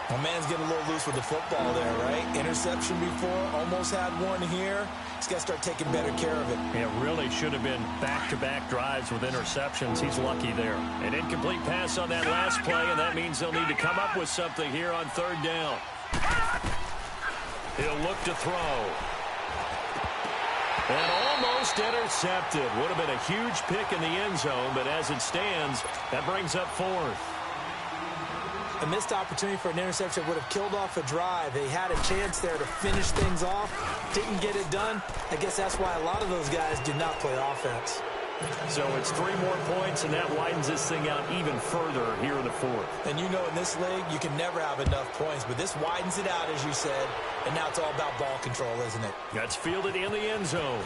[SPEAKER 3] My man's getting a little loose with the football there, right? Interception before, almost had one here. He's got to start taking better care of it.
[SPEAKER 1] It really should have been back-to-back drives with interceptions. He's lucky there. An incomplete pass on that last play, and that means they'll need to come up with something here on 3rd down. He'll look to throw. And almost intercepted. Would have been a huge pick in the end zone, but as it stands, that brings up 4th.
[SPEAKER 3] A missed opportunity for an interception would have killed off a drive. They had a chance there to finish things off. Didn't get it done. I guess that's why a lot of those guys do not play offense.
[SPEAKER 1] So it's 3 more points, and that widens this thing out even further here in the 4th.
[SPEAKER 3] And you know in this league, you can never have enough points, but this widens it out, as you said, and now it's all about ball control, isn't it?
[SPEAKER 1] That's fielded in the end zone.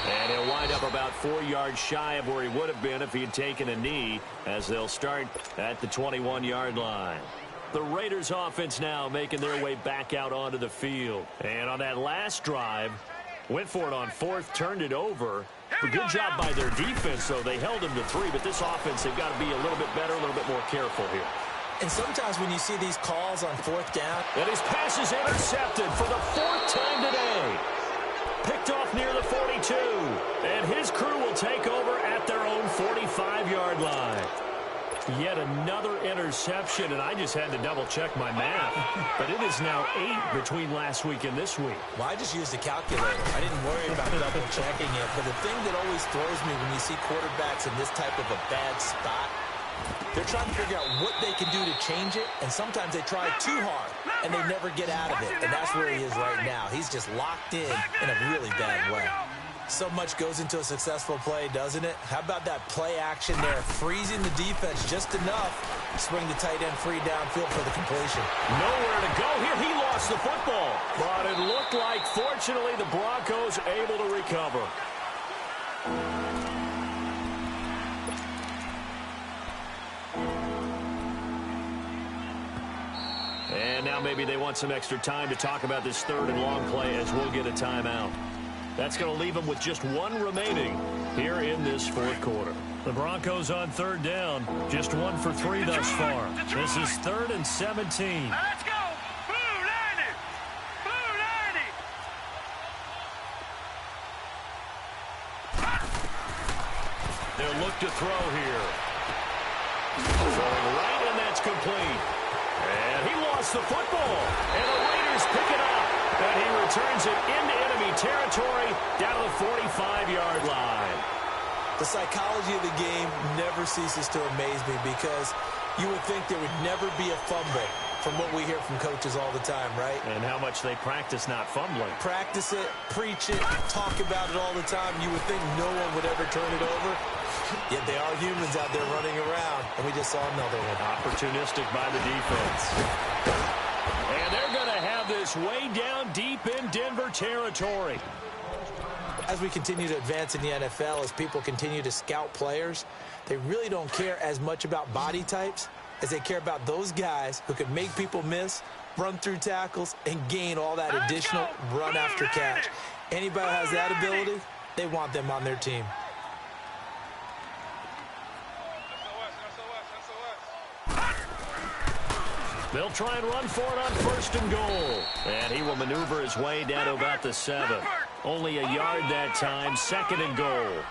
[SPEAKER 1] And he'll wind up about 4 yards shy of where he would have been if he had taken a knee, as they'll start at the 21-yard line. The Raiders offense now making their way back out onto the field. And on that last drive, went for it on 4th, turned it over. A good job by their defense, though. They held him to 3, but this offense, they've got to be a little bit better, a little bit more careful here.
[SPEAKER 3] And sometimes when you see these calls on 4th down.
[SPEAKER 1] And his pass is intercepted for the 4th time today. Picked off near the 42. And his crew will take over at their own 45-yard line. Yet another interception, and I just had to double-check my math. But it is now 8 between last week and this week.
[SPEAKER 3] Well, I just used a calculator. I didn't worry about double-checking it. But the thing that always throws me when you see quarterbacks in this type of a bad spot, they're trying to figure out what they can do to change it, and sometimes they try too hard, and they never get out of it. And that's where he is right now. He's just locked in a really bad way. So much goes into a successful play, doesn't it? How about that play action there, freezing the defense just enough to swing the tight end free downfield for the completion.
[SPEAKER 1] Nowhere to go here. He lost the football. But it looked like, fortunately, the Broncos able to recover. And now maybe they want some extra time to talk about this third and long play as we'll get a timeout. That's going to leave them with just one remaining here in this fourth quarter. The Broncos on third down, just 1 for 3 thus far. This is 3rd and 17.
[SPEAKER 2] Let's go! Blue 90! Blue 90!
[SPEAKER 1] They'll look to throw here. Throwing right, and that's complete. And he lost the football. And the Raiders pick it up. And he returns it into enemy territory down to the 45-yard line.
[SPEAKER 3] The psychology of the game never ceases to amaze me because you would think there would never be a fumble from what we hear from coaches all the time, right?
[SPEAKER 1] And how much they practice not fumbling.
[SPEAKER 3] Practice it, preach it, talk about it all the time. You would think no one would ever turn it over. Yet they are humans out there running around, and we just saw another one.
[SPEAKER 1] Opportunistic by the defense. And they're going to have this way down deep in Denver territory.
[SPEAKER 3] As we continue to advance in the NFL, as people continue to scout players, they really don't care as much about body types as they care about those guys who can make people miss, run through tackles, and gain all that additional run after catch. Anybody who has that ability, they want them on their team.
[SPEAKER 1] They'll try and run for it on 1st and goal. And he will maneuver his way down to about the 7. Only a yard that time, 2nd and goal.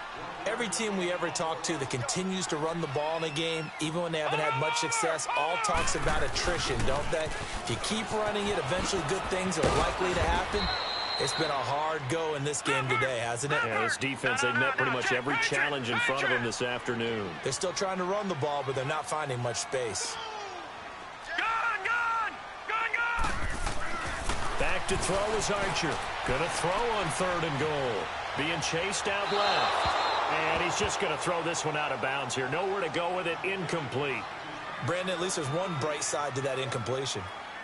[SPEAKER 3] Every team we ever talk to that continues to run the ball in a game, even when they haven't had much success, all talks about attrition, don't they? If you keep running it, eventually good things are likely to happen. It's been a hard go in this game today, hasn't it?
[SPEAKER 1] Yeah, this defense, they've met pretty much every challenge in front of them this afternoon.
[SPEAKER 3] They're still trying to run the ball, but they're not finding much space.
[SPEAKER 1] Back to throw is Archer. Gonna throw on 3rd and goal. Being chased out left. And he's just gonna throw this one out of bounds here. Nowhere to go with it. Incomplete.
[SPEAKER 3] Brandon, at least there's one bright side to that incompletion.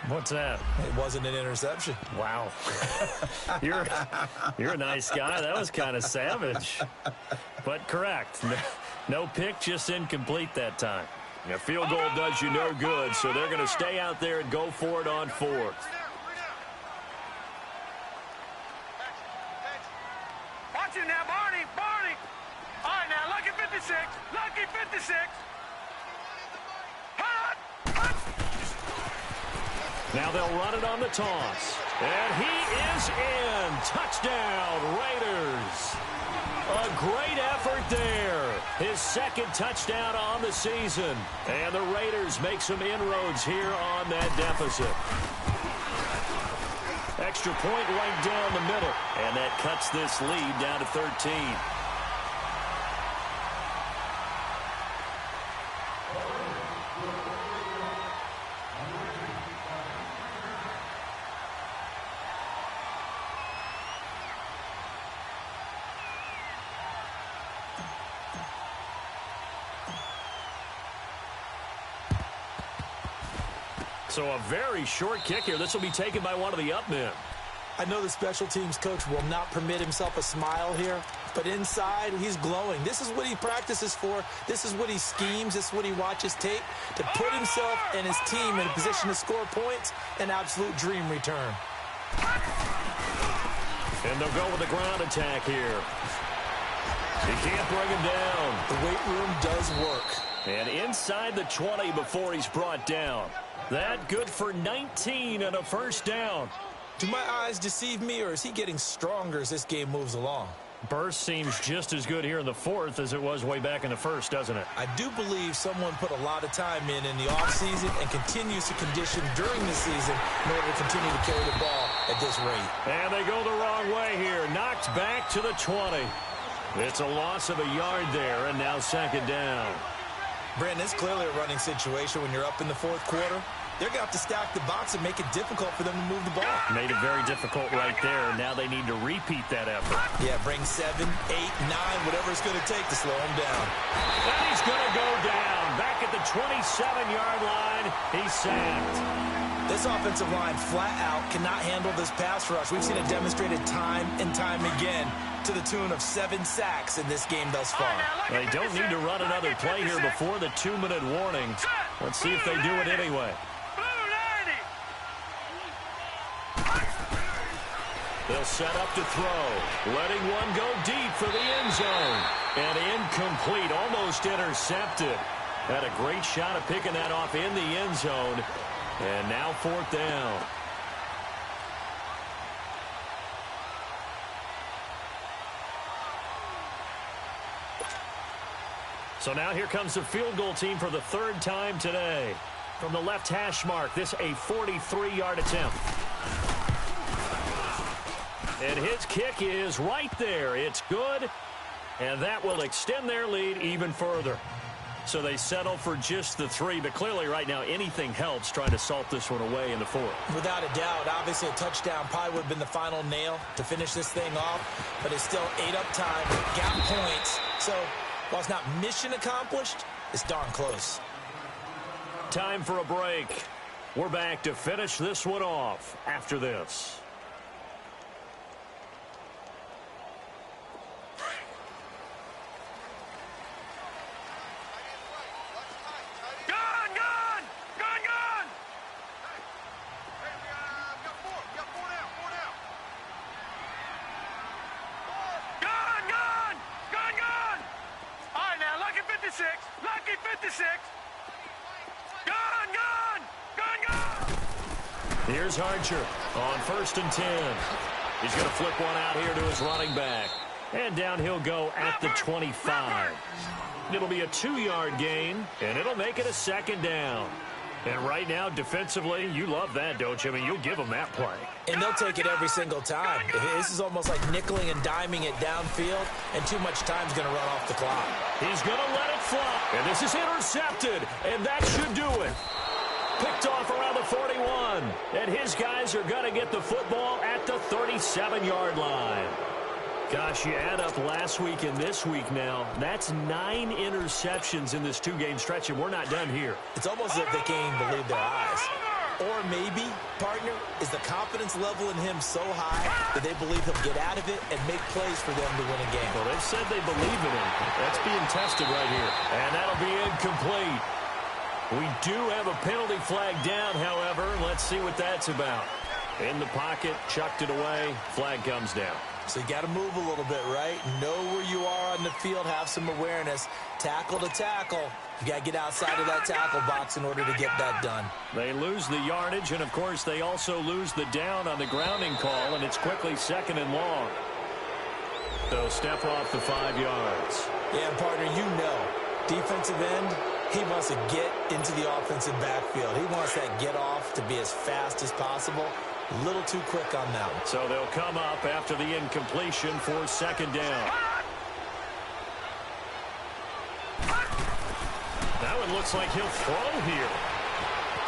[SPEAKER 1] What's that?
[SPEAKER 3] It wasn't an interception.
[SPEAKER 1] Wow. You're a nice guy. That was kind of savage. But correct. No pick, just incomplete that time. A field goal does you no good, so they're going to stay out there and go for it on 4th.
[SPEAKER 2] Watch it now, Barney! Barney! All right, now, lucky 56! Lucky 56!
[SPEAKER 1] Now they'll run it on the toss. And he is in. Touchdown, Raiders. A great effort there. His 2nd touchdown on the season. And the Raiders make some inroads here on that deficit. Extra point right down the middle. And that cuts this lead down to 13. So a very short kick here. This will be taken by one of the up men.
[SPEAKER 3] I know the special teams coach will not permit himself a smile here, but inside, he's glowing. This is what he practices for. This is what he schemes. This is what he watches tape to put himself and his team in a position to score points. An absolute dream return.
[SPEAKER 1] And they'll go with the ground attack here. He can't bring him down.
[SPEAKER 3] The weight room does work.
[SPEAKER 1] And inside the 20 before he's brought down. That good for 19 and a 1st down.
[SPEAKER 3] Do my eyes deceive me, or is he getting stronger as this game moves along?
[SPEAKER 1] Burst seems just as good here in the 4th as it was way back in the 1st, doesn't it?
[SPEAKER 3] I do believe someone put a lot of time in the offseason and continues to condition during the season in order to continue to carry the ball at this rate.
[SPEAKER 1] And they go the wrong way here. Knocked back to the 20. It's a loss of a yard there, and now 2nd down.
[SPEAKER 3] Brandon, it's clearly a running situation when you're up in the 4th quarter. they're going to have to stack the box and make it difficult for them to move the ball.
[SPEAKER 1] Made it very difficult right there. Now they need to repeat that effort.
[SPEAKER 3] Yeah, bring 7, 8, 9, whatever it's going to take to slow him down.
[SPEAKER 1] And he's going to go down. Back at the 27-yard line, he's sacked.
[SPEAKER 3] This offensive line flat out cannot handle this pass rush. We've seen it demonstrated time and time again to the tune of 7 sacks in this game thus far.
[SPEAKER 1] They don't need to run another play here before the 2-minute warning. Let's see if they do it anyway. They'll set up to throw, letting one go deep for the end zone. And incomplete, almost intercepted. Had a great shot of picking that off in the end zone. And now 4th down. So now here comes the field goal team for the 3rd time today. From the left hash mark, this a 43-yard attempt. And his kick is right there. It's good, and that will extend their lead even further. So they settle for just the 3, but clearly right now anything helps trying to salt this one away in the 4th.
[SPEAKER 3] Without a doubt, obviously a touchdown probably would have been the final nail to finish this thing off, but it's still 8 up time, got points. So while it's not mission accomplished, it's darn close.
[SPEAKER 1] Time for a break. We're back to finish this one off after this.
[SPEAKER 2] Lucky 56. Gun.
[SPEAKER 1] Here's Archer on 1st and 10. He's going to flip one out here to his running back. And down he'll go at the 25. It'll be a 2-yard gain, and it'll make it a 2nd down. And right now, defensively, you love that, don't you? I mean, you'll give them that play.
[SPEAKER 3] And they'll take it every single time. This is almost like nickeling and diming it downfield, and too much time's going to run off the clock.
[SPEAKER 1] He's going to let it fly. And this is intercepted, and that should do it. Picked off around the 41. And his guys are going to get the football at the 37-yard line. Gosh, you add up last week and this week now, that's 9 interceptions in this 2-game stretch, and we're not done here.
[SPEAKER 3] It's almost as if they can't even believe their eyes. Or maybe, partner, is the confidence level in him so high that they believe he'll get out of it and make plays for them to win a game.
[SPEAKER 1] Well, they've said they believe in him. That's being tested right here. And that'll be incomplete. We do have a penalty flag down, however. Let's see what that's about. In the pocket, chucked it away, flag comes down.
[SPEAKER 3] So you got to move a little bit, right? Know where you are on the field, have some awareness. Tackle to tackle. You got to get outside of that tackle box in order to get that done.
[SPEAKER 1] They lose the yardage, and, of course, they also lose the down on the grounding call, and it's quickly 2nd and long. So step off the 5 yards.
[SPEAKER 3] Yeah, partner, you know, defensive end, he wants to get into the offensive backfield. He wants that get off to be as fast as possible. A little too quick on that one.
[SPEAKER 1] So they'll come up after the incompletion for 2nd down. That one looks like he'll throw here.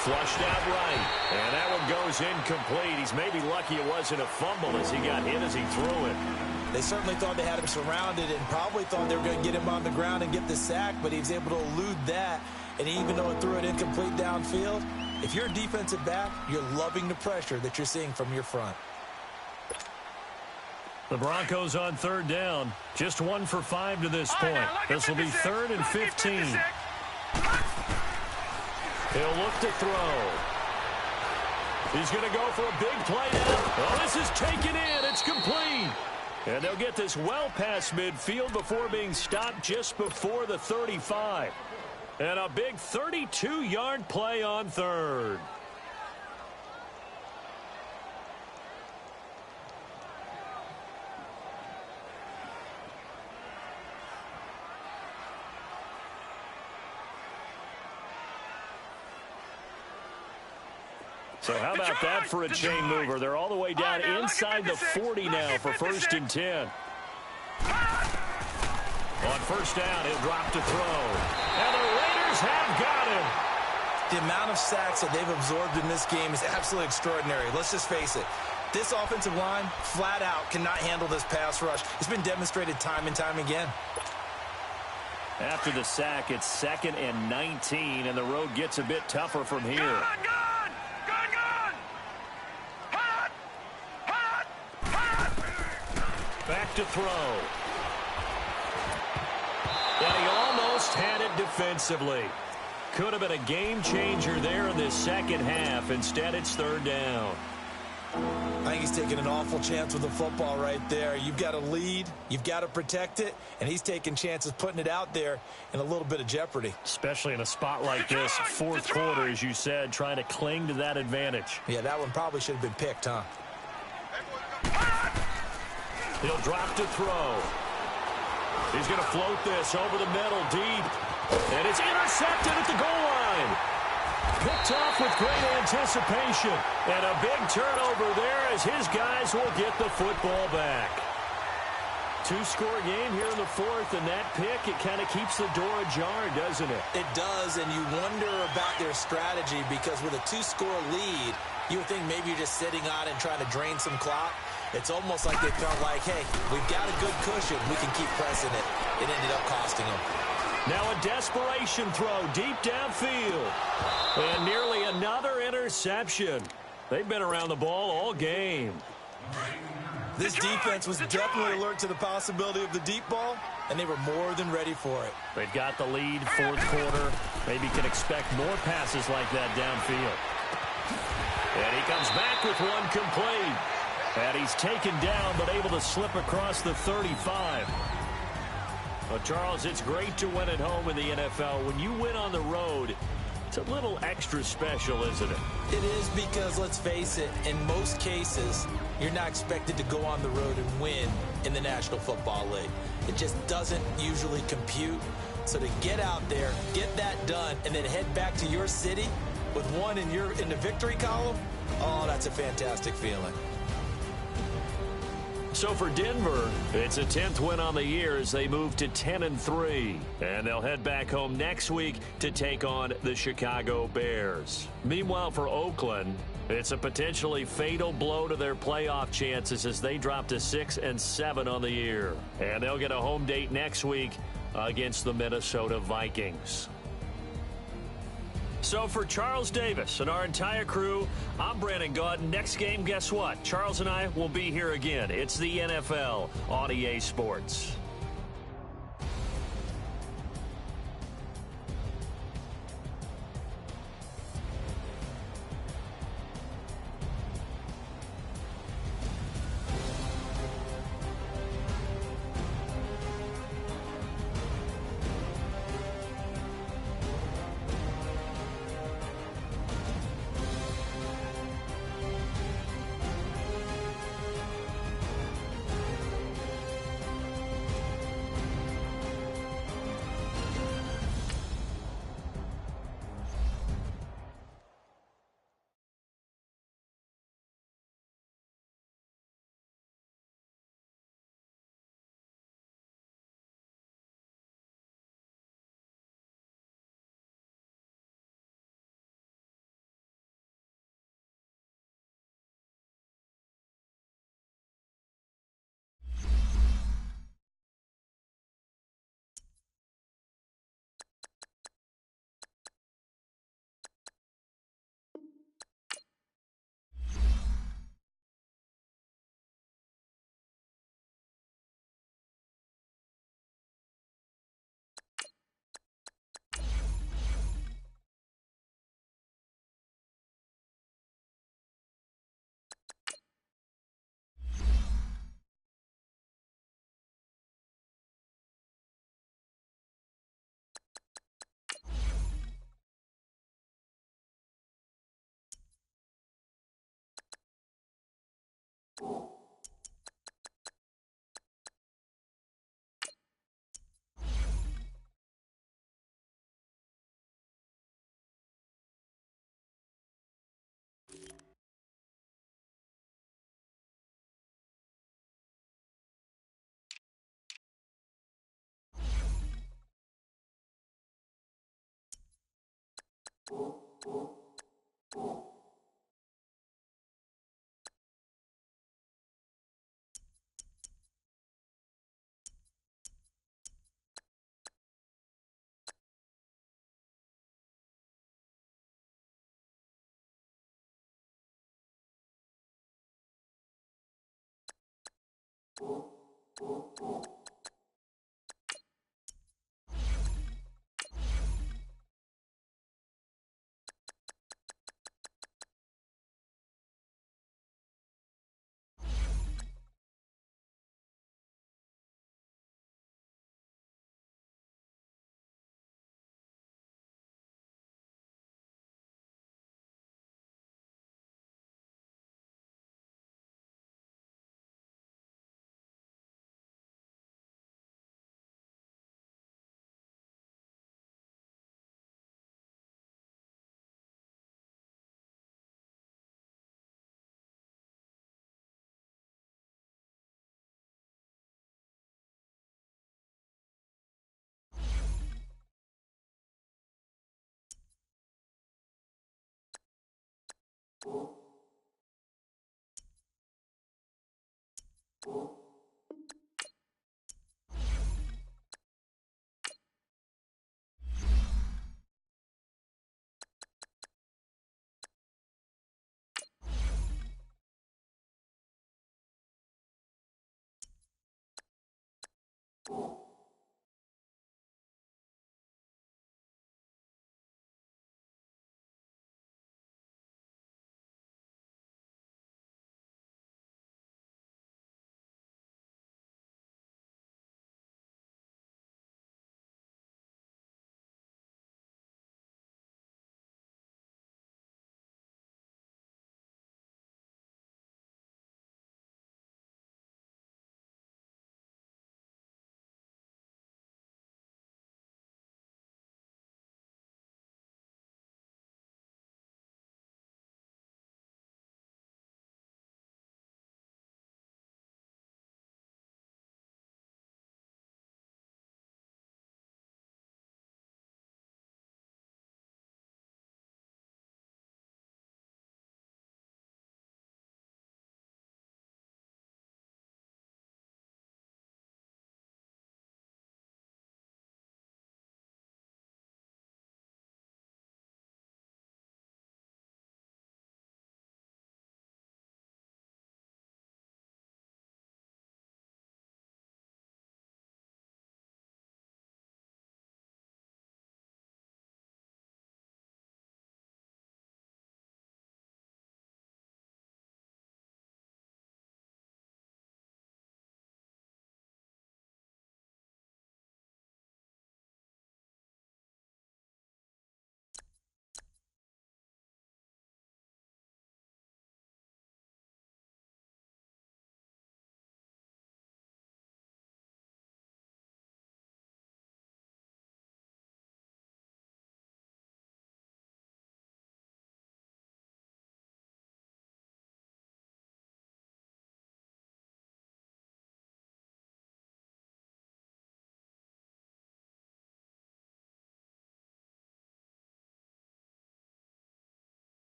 [SPEAKER 1] Flushed out right. And that one goes incomplete. He's maybe lucky it wasn't a fumble as he got hit as he threw it.
[SPEAKER 3] They certainly thought they had him surrounded and probably thought they were going to get him on the ground and get the sack, but he was able to elude that. And even though it threw it incomplete downfield, if you're a defensive back, you're loving the pressure that you're seeing from your front.
[SPEAKER 1] The Broncos on 3rd down. Just 1 for 5 to this point. This will be 3rd and 15. He'll look to throw. He's going to go for a big play now. Well, this is taken in. It's complete. And they'll get this well past midfield before being stopped just before the 35. And a big 32-yard play on 3rd. So how about that for a chain mover? They're all the way down inside the 40 now for 1st and 10. On 1st down, he'll drop to throw. And the Raiders have got him.
[SPEAKER 3] The amount of sacks that they've absorbed in this game is absolutely extraordinary. Let's just face it. This offensive line, flat out, cannot handle this pass rush. It's been demonstrated time and time again.
[SPEAKER 1] After the sack, it's 2nd and 19, and the road gets a bit tougher from here.
[SPEAKER 2] Gun! Gun, gun! Hot! Hot! Hot!
[SPEAKER 1] Back to throw. And he almost had it defensively. Could have been a game changer there in this second half. Instead, it's 3rd down.
[SPEAKER 3] I think he's taking an awful chance with the football right there. You've got to lead, you've got to protect it, and he's taking chances putting it out there in a little bit of jeopardy.
[SPEAKER 1] Especially in a spot like this, 4th quarter, as you said, trying to cling to that advantage.
[SPEAKER 3] Yeah, that one probably should have been picked, huh?
[SPEAKER 1] He'll drop to throw. He's going to float this over the middle, deep. And it's intercepted at the goal line. Picked off with great anticipation. And a big turnover there as his guys will get the football back. 2-score game here in the 4th, and that pick, it kind of keeps the door ajar, doesn't it?
[SPEAKER 3] It does, and you wonder about their strategy because with a 2-score lead, you would think maybe you're just sitting on it and trying to drain some clock. It's almost like they felt like, hey, we've got a good cushion. We can keep pressing it. It ended up costing them.
[SPEAKER 1] Now a desperation throw deep downfield. And nearly another interception. They've been around the ball all game.
[SPEAKER 3] This defense was definitely alert to the possibility of the deep ball, and they were more than ready for it.
[SPEAKER 1] They've got the lead, 4th quarter. Maybe can expect more passes like that downfield. And he comes back with one complete. And he's taken down, but able to slip across the 35. Well, Charles, it's great to win at home in the NFL. When you win on the road, it's a little extra special, isn't it?
[SPEAKER 3] It is because, let's face it, in most cases, you're not expected to go on the road and win in the National Football League. It just doesn't usually compute. So to get out there, get that done, and then head back to your city with one in the victory column, oh, that's a fantastic feeling.
[SPEAKER 1] So for Denver, it's a 10th win on the year as they move to 10-3. And they'll head back home next week to take on the Chicago Bears. Meanwhile, for Oakland, it's a potentially fatal blow to their playoff chances as they drop to 6-7 on the year. And they'll get a home date next week against the Minnesota Vikings. So for Charles Davis and our entire crew, I'm Brandon Gaudin. Next game, guess what? Charles and I will be here again. It's the NFL on EA Sports.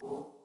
[SPEAKER 4] you.